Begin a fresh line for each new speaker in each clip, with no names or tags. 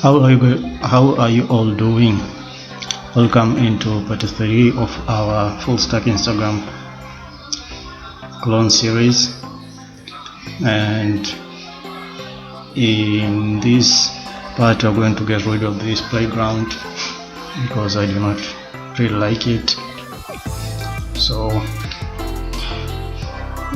How are you all doing? Welcome into part 3 of our full stack Instagram clone series, and in this part we're going to get rid of this playground because I do not really like it. So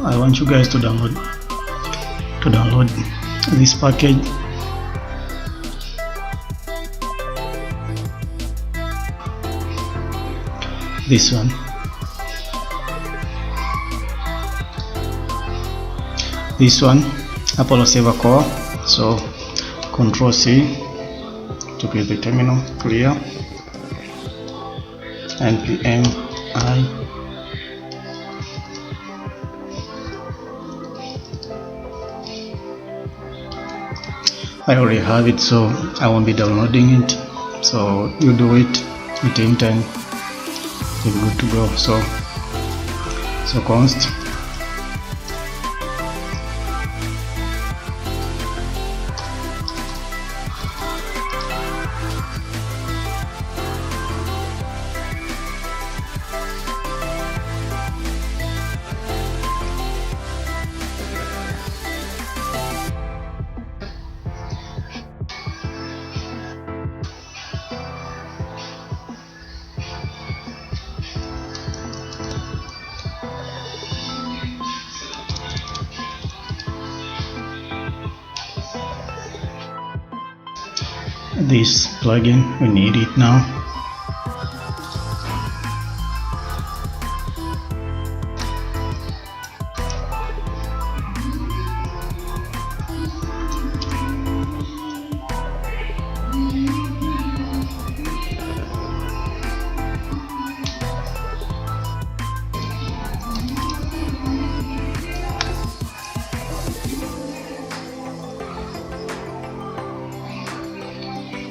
I want you guys to download this package. This one. Apollo Server Core. So Control C to keep the terminal clear. npm I already have it, so I won't be downloading it. So you do it within time. You're good to go. So const this plugin, we need it now.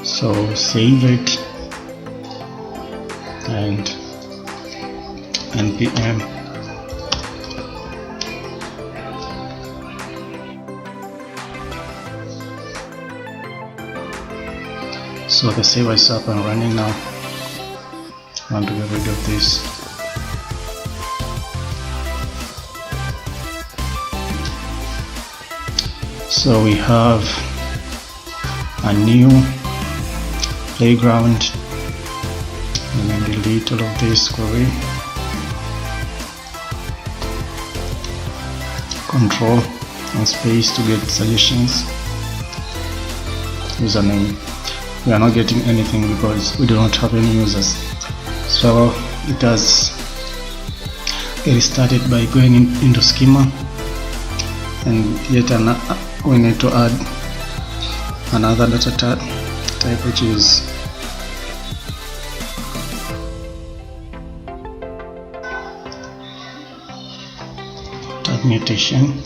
So save it and npm so the server is up and running now. I want to get rid of this. So we have a new playground, and then delete all of this query. Control and space to get suggestions. Username. We are not getting anything because we do not have any users. So it has get started by going into schema, and yet we need to add another data type, which is mutation.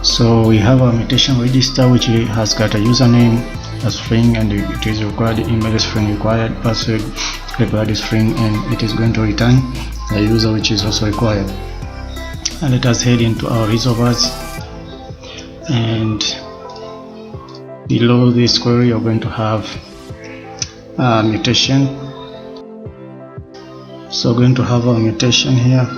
So we have a mutation register which has got a username, a string, and it is required email string, required password, required string, and it is going to return a user which is also required. And let us head into our resolvers, and below this query you're going to have a mutation. So we're going to have a mutation here.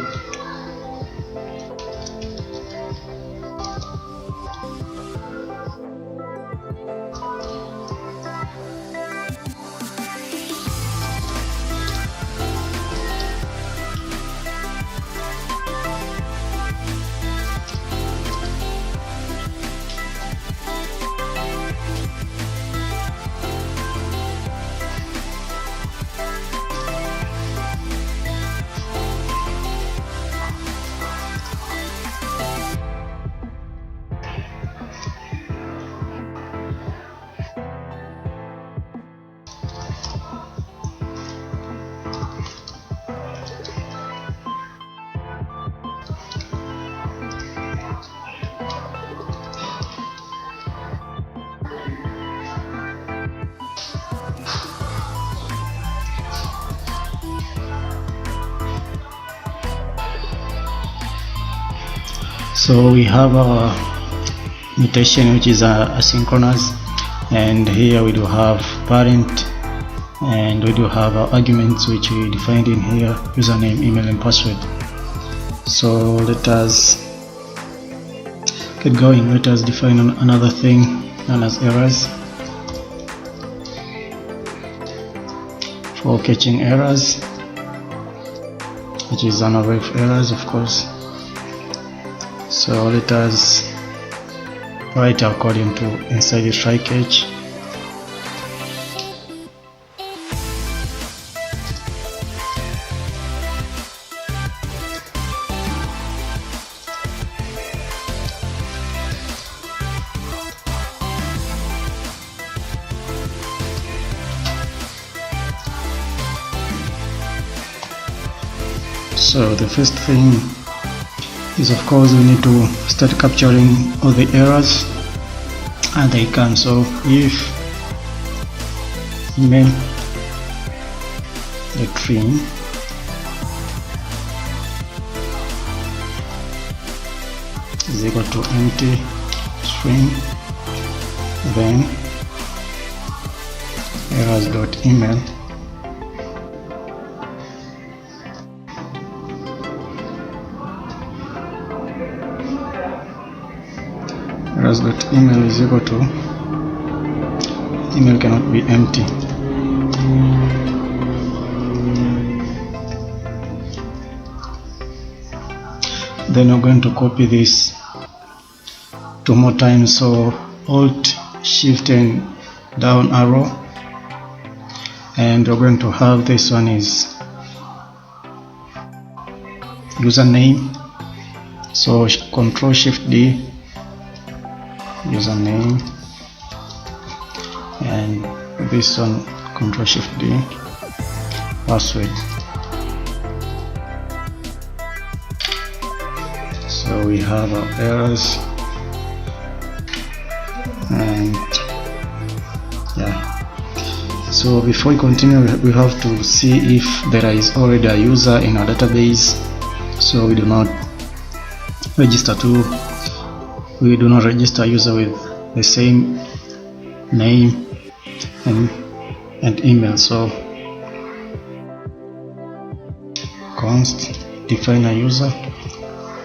So we have our mutation, which is asynchronous, and here we do have parent, and we do have our arguments which we defined in here: username, email, and password. So let us get going. Let us define another thing known as errors for catching errors, which is an array of errors, of course. So let us write our code inside the try catch. So the first thing is, of course, we need to start capturing all the errors and they come. So if email the string is equal to empty string, then errors.email errors.email is equal to email cannot be empty. Then we're going to copy this 2 more times. So Alt, Shift, and down arrow, and we're going to have this one is username. So Control Shift D, username, and this one Control Shift D, password. So we have our errors, and yeah. So before we continue, we have to see if there is already a user in our database. So we do not register a user with the same name and email. So const define a user,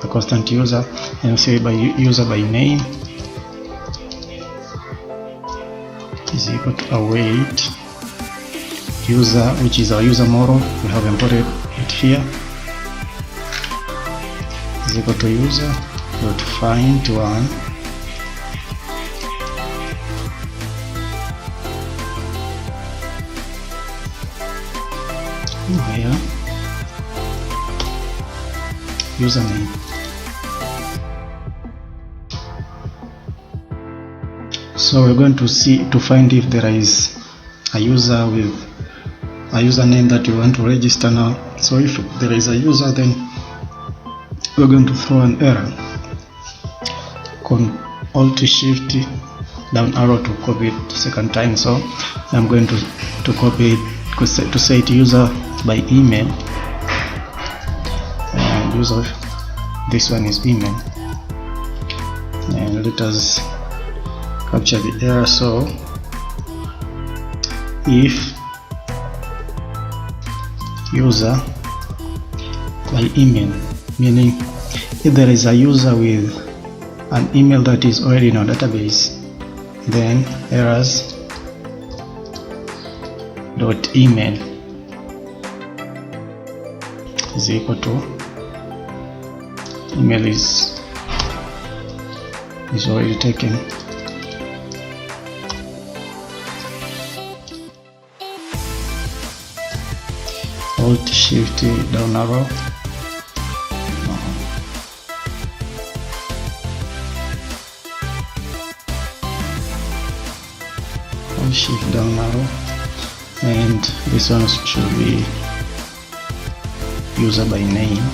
a constant user, and say by user by name is equal to await user, which is our user model. We have imported it here, is equal to user dot find one where username. So we're going to find if there is a user with a username that we want to register now. So if there is a user, then we're going to throw an error. Alt Shift down arrow to copy it second time. So I'm going to copy it to say it user by email, and user, this one is email, and let us capture the error. So if user by email, meaning if there is a user with an email that is already in our database, then errors dot email is equal to email is already taken. Alt Shift down arrow, Shift down arrow, and this one should be user by name.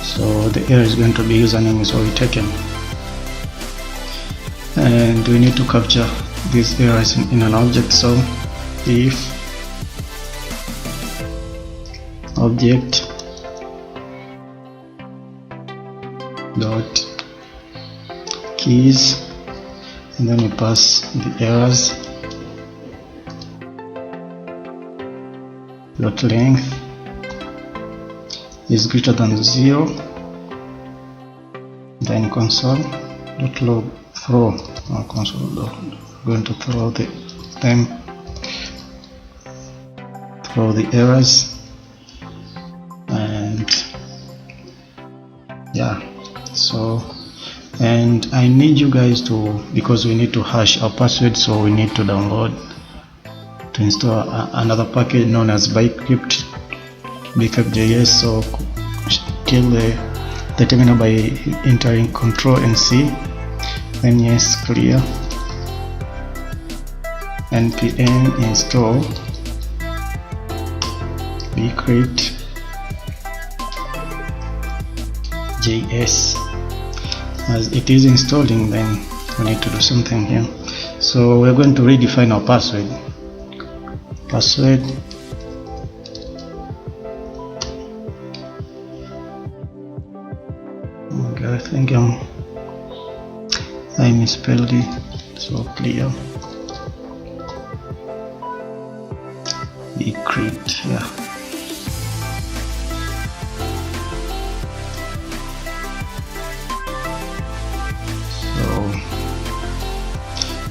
So the error is going to be username is already taken. and we need to capture these errors in an object. So if object dot keys, and then we pass the errors dot length is greater than 0, then console dot log throw, or console dot going to throw the errors. And yeah, so, and I need you guys to, because we need to hash our password, so we need to to install another package known as backup.js. So kill the terminal by entering Ctrl and C, then yes, clear, npm install bcrypt.js. As it is installing, then we need to do something here. So we're going to redefine our password. Okay, I think I misspelled it, so clear bcrypt, yeah.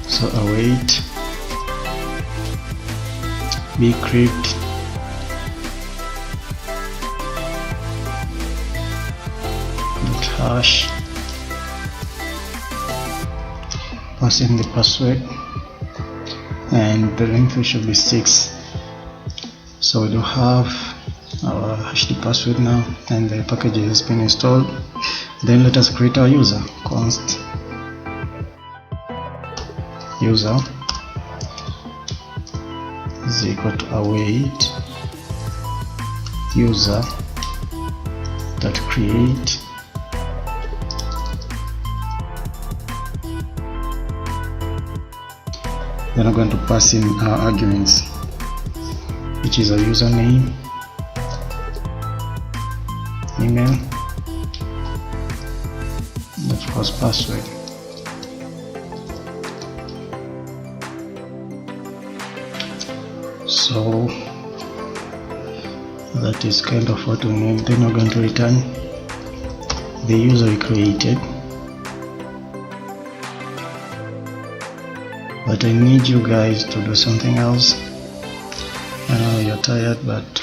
So await bcrypt dot hash, pass in the password, and the length should be 6. So we do have our hashed password now, and the package has been installed. Then let us create our user. Const user is equal to await user dot create then I'm going to pass in our arguments, which is a username, email, and of course password. So that is kind of what we need. Then we're going to return the user we created, but I need you guys to do something else. I know you're tired, but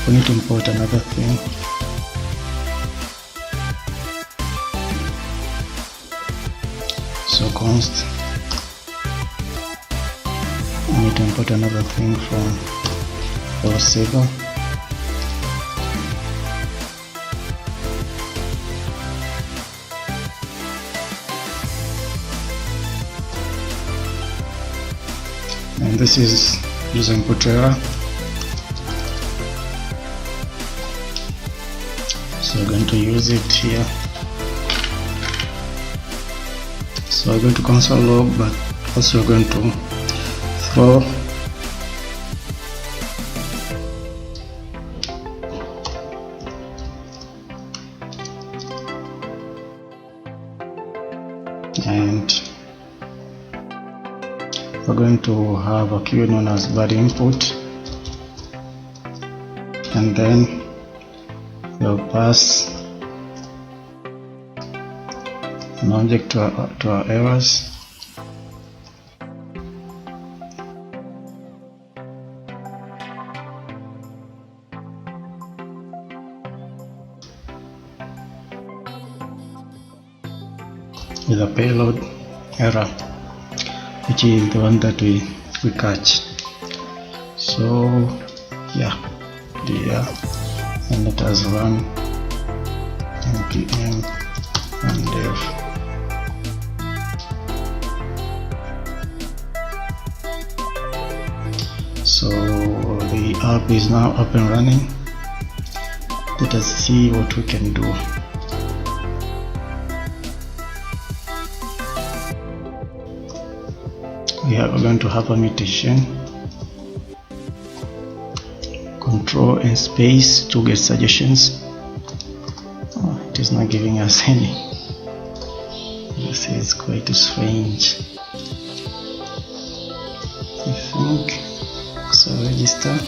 we need to import another thing. So const, we need to import another thing from our server. And this is user input error. So we're going to use it here. So we're going to console log, but also we're going to throw and we're going to have a keyword known as bad input, and then we'll pass an object to our errors. With a payload error, which is the one that we catch. So yeah, there, and let us run npm and dev. So the app is now up and running. Let us see what we can do. we are going to have a mutation, control and space to get suggestions. Oh, it is not giving us any. This is quite strange. I think so. Register.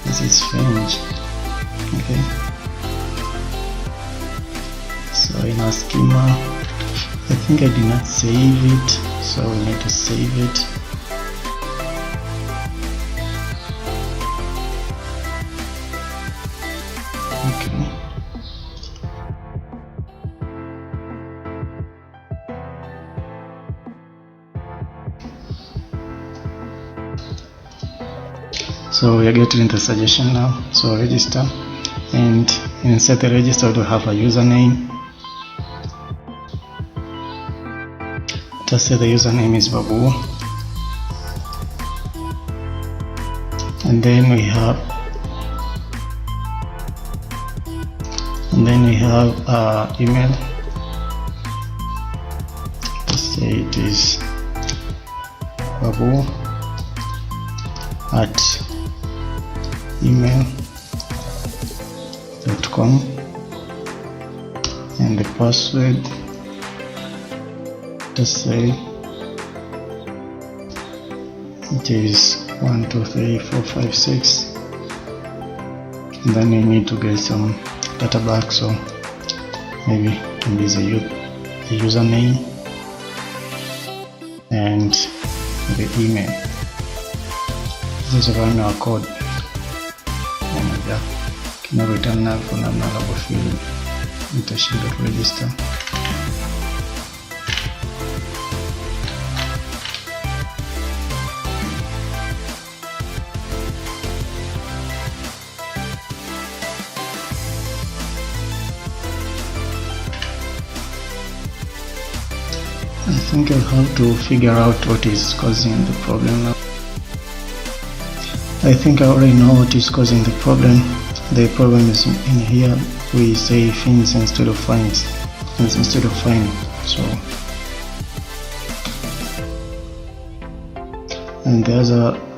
This is strange. Okay. So in our schema, I think I did not save it, so we need to save it. Okay. So we are getting the suggestion now. So register, and inside the register we have a username. Just say the username is Babu, and then we have email. Let's say it is Babu at email.com, and the password, let's say it is 123456, and then you need to get some data back, so maybe it can be the username and the email. This is run our code. Kina return now for namna labofili nitashinda ku register. I think I'll have to figure out what is causing the problem now. I think I already know what is causing the problem. The problem is in here. We say fins instead of finds, so, and the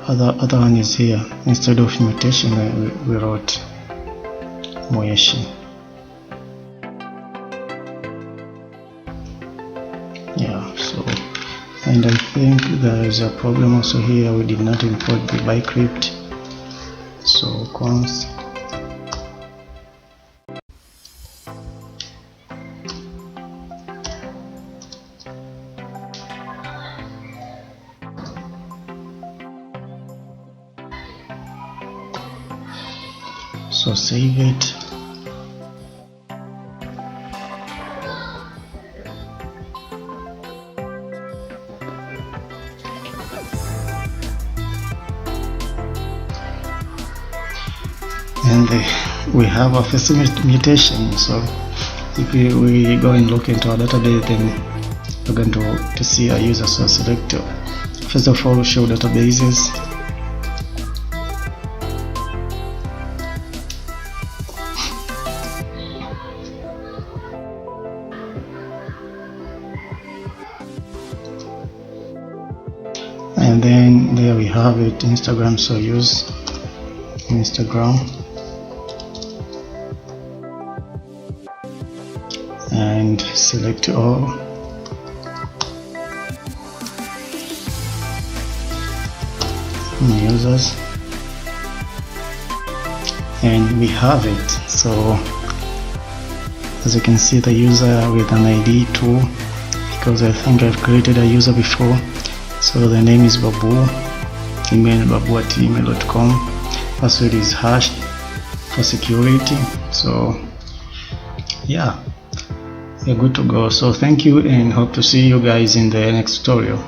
other one is here. Instead of mutation, we wrote mutation. Yeah, so, and I think there is a problem also here. We did not import the bycrypt, so const so save it. And we have a first mutation. So if we go and look into our database, then we're going to see a user. So select, first of all, show databases. And then there we have it, Instagram. So use Instagram, and select all, users, and we have it. So as you can see, the user with an ID too, because I think I've created a user before. So the name is Babu, email babu@email.com, password is hashed for security. So yeah, you're good to go. So thank you, and hope to see you guys in the next tutorial.